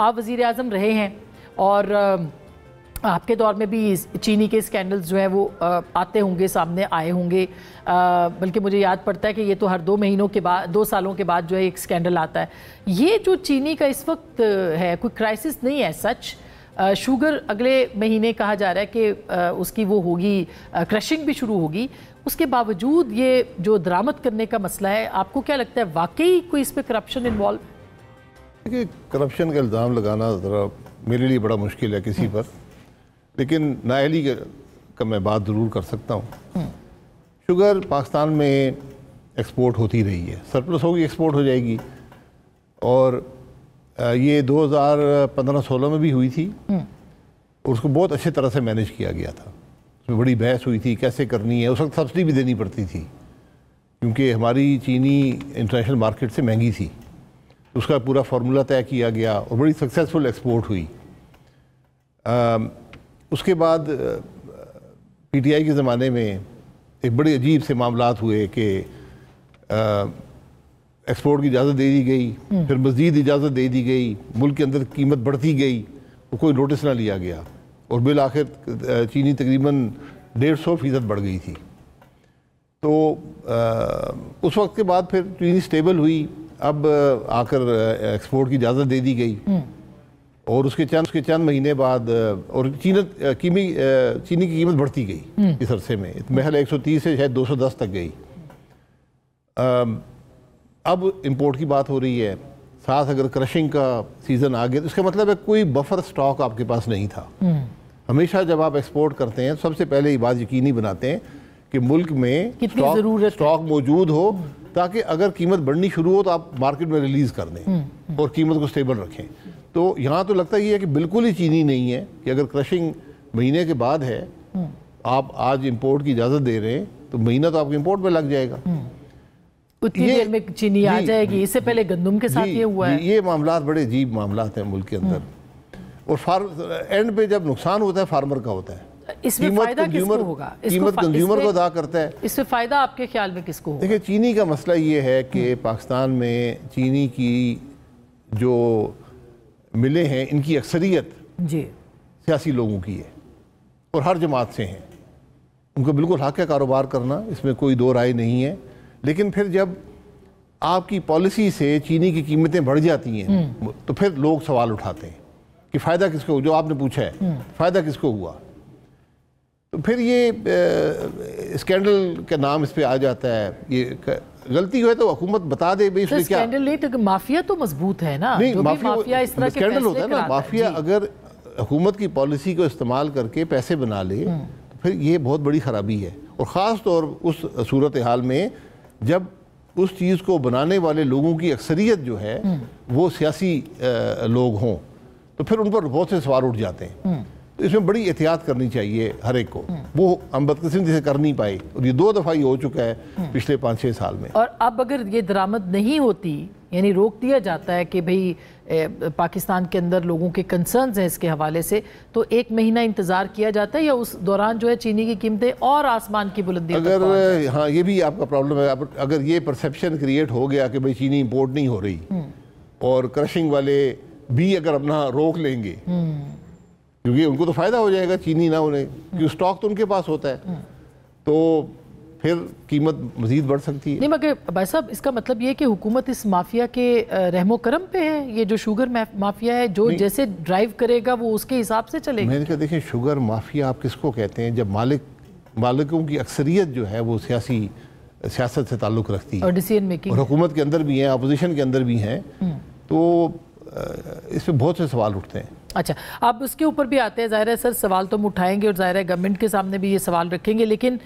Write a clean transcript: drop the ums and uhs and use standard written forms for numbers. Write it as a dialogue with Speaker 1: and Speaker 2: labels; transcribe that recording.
Speaker 1: آپ وزیر اعظم رہے ہیں اور آپ کے دور میں بھی چینی کے اسکینڈلز جو ہیں وہ آتے ہوں گے، سامنے آئے ہوں گے، بلکہ مجھے یاد پڑتا ہے کہ یہ تو ہر 2 مہینوں کے بعد 2 سالوں کے بعد جو ہے ایک اسکینڈل آتا ہے۔ یہ جو چینی کا اس وقت ہے کوئی کرائسس نہیں ہے سچ، شوگر اگلے مہینے کہا جا رہا ہے کہ اس کی وہ ہوگی، کرشنگ بھی شروع ہوگی، اس کے باوجود یہ جو درآمد کرنے کا مسئلہ ہے، آپ کو کیا لگتا ہے واقعی کوئی اس پہ کرپشن انوالو؟
Speaker 2: دیکھیے کرپشن کا الزام لگانا ذرا میرے لیے بڑا مشکل ہے کسی پر، لیکن نااہلی کا میں بات ضرور کر سکتا ہوں۔ شوگر پاکستان میں ایکسپورٹ ہوتی رہی ہے، سرپلس ہوگی ایکسپورٹ ہو جائے گی، اور یہ 2015-16 میں بھی ہوئی تھی، اور اس کو بہت اچھے طرح سے مینیج کیا گیا تھا۔ اس میں بڑی بحث ہوئی تھی کیسے کرنی ہے، اس وقت سبسڈی بھی دینی پڑتی تھی کیونکہ ہماری چینی انٹرنیشنل مارکیٹ سے مہنگی تھی، اس کا پورا فارمولا طے کیا گیا اور بڑی سکسیسفل ایکسپورٹ ہوئی۔ اس کے بعد پی ٹی آئی کے زمانے میں ایک بڑے عجیب سے معاملات ہوئے کہ ایکسپورٹ کی اجازت دے دی گئی، پھر مزید اجازت دے دی گئی، ملک کے اندر قیمت بڑھتی گئی، کوئی نوٹس نہ لیا گیا، اور بالآخر چینی تقریباً 150% بڑھ گئی تھی۔ تو اس وقت کے بعد پھر چینی سٹیبل ہوئی، اب آ کر ایکسپورٹ کی اجازت دے دی گئی، اور اس کے چند مہینے بعد اور چینی کی قیمت بڑھتی گئی اس عرصے میں، محل 130 سے شاید 210 تک گئی۔ اب امپورٹ کی بات ہو رہی ہے، ساتھ اگر کرشنگ کا سیزن آ گیا تو اس کا مطلب ہے کوئی بفر سٹاک آپ کے پاس نہیں تھا۔ ہمیشہ جب آپ ایکسپورٹ کرتے ہیں سب سے پہلے یہ بات یقینی بناتے ہیں کہ ملک میں سٹاک موجود ہو، تاکہ اگر قیمت بڑھنی شروع ہو تو آپ مارکیٹ میں ریلیز کر دیں اور قیمت کو سٹیبل رکھیں۔ تو یہاں تو لگتا یہ ہے کہ بالکل ہی چینی نہیں ہے کہ اگر کرشنگ مہینے کے بعد ہے، آپ آج امپورٹ کی اجازت دے رہے ہیں تو مہینہ تو آپ کے امپورٹ میں لگ جائے گا،
Speaker 1: اتنی دیر میں چینی آ جائے گی۔ اس سے پہلے گندم کے ساتھ یہ ہوا ہے۔
Speaker 2: یہ معاملات بڑے عجیب معاملات ہیں ملک کے اندر، اور اینڈ پہ جب نقصان ہوتا ہے فارمر کا ہوتا ہے۔
Speaker 1: اس میں فائدہ کس کو ہوگا؟
Speaker 2: قیمت کنزیومر کو ادا کرتا ہے۔
Speaker 1: اس میں فائدہ آپ کے خیال میں کس کو ہوگا؟
Speaker 2: دیکھیں چینی کا مسئلہ یہ ہے کہ پاکستان میں چینی کی جو ملیں ہیں ان کی اکثریت سیاسی لوگوں کی ہے اور ہر جماعت سے ہیں، ان کو بالکل حق ہے کاروبار کرنا، اس میں کوئی دو رائے نہیں ہے، لیکن پھر جب آپ کی پالیسی سے چینی کی قیمتیں بڑھ جاتی ہیں تو پھر لوگ سوال اٹھاتے ہیں کہ فائدہ کس کو، جو آپ نے پوچھا ہے فائدہ کس کو ہوا، تو پھر یہ اسکینڈل کا نام اس پہ آ جاتا ہے۔ یہ غلطی ہوئے تو حکومت بتا دے بھئی اس میں کیا
Speaker 1: اسکینڈل نہیں تو مافیا تو مضبوط ہے نا،
Speaker 2: نہیں،
Speaker 1: جو بھی مافیا اس طرح کے
Speaker 2: اسکینڈل ہوتا ہے نا،
Speaker 1: فیصلے
Speaker 2: مافیا اگر حکومت کی پالیسی کو استعمال کر کے پیسے بنا لے تو پھر یہ بہت بڑی خرابی ہے، اور خاص طور اس صورتحال میں جب اس چیز کو بنانے والے لوگوں کی اکثریت جو ہے وہ سیاسی لوگ ہوں تو پھر ان پر بہت سے سوال اٹھ جاتے ہیں۔ تو اس میں بڑی احتیاط کرنی چاہیے ہر ایک کو، وہ ہم بدقسمتی سے کر نہیں پائے، اور یہ 2 دفعہ یہ ہو چکا ہے پچھلے 5-6 سال میں۔
Speaker 1: اور اب اگر یہ درآمد نہیں ہوتی، یعنی روک دیا جاتا ہے کہ بھئی پاکستان کے اندر لوگوں کے کنسرنز ہیں اس کے حوالے سے، تو 1 مہینہ انتظار کیا جاتا ہے یا اس دوران جو ہے چینی کی قیمتیں اور آسمان کی بلندی پر پہنچ جائیں؟
Speaker 2: ہاں یہ بھی آپ کا پرابلم ہے، اگر یہ پرسیپشن کریٹ ہو گیا کہ بھئی چینی امپورٹ نہیں ہو رہی اور کرشنگ والے بھی اگر اپنا روک لیں گے، کیونکہ ان کو تو فائدہ ہو جائے گا چینی نہ ہونے، کیونکہ سٹاک تو ان کے پاس ہوتا ہے، تو پھر قیمت مزید بڑھ سکتی ہے۔
Speaker 1: نہیں مگر بھائی صاحب اس کا مطلب یہ کہ حکومت اس مافیا کے رحم و کرم پہ ہے، یہ جو شوگر مافیا ہے جو جیسے ڈرائیو کرے گا وہ اس کے حساب سے چلے گا۔
Speaker 2: میں نے کہا دیکھیں شوگر مافیا آپ کس کو کہتے ہیں؟ جب مالکوں کی اکثریت جو ہے وہ سیاست سے تعلق رکھتی ہے
Speaker 1: اور ڈیسیژن میکنگ،
Speaker 2: اور حکومت کے اندر بھی ہیں، اپوزیشن کے اندر بھی ہیں، تو اس پہ بہت سے سوال اٹھتے ہیں۔
Speaker 1: اچھا آپ اس کے اوپر بھی آتے ہیں، ظاہر ہے سر سوال تو ہم اٹھائیں گے اور ظاہر ہے گورنمنٹ کے سامنے بھی یہ سوال رکھیں گے، لیکن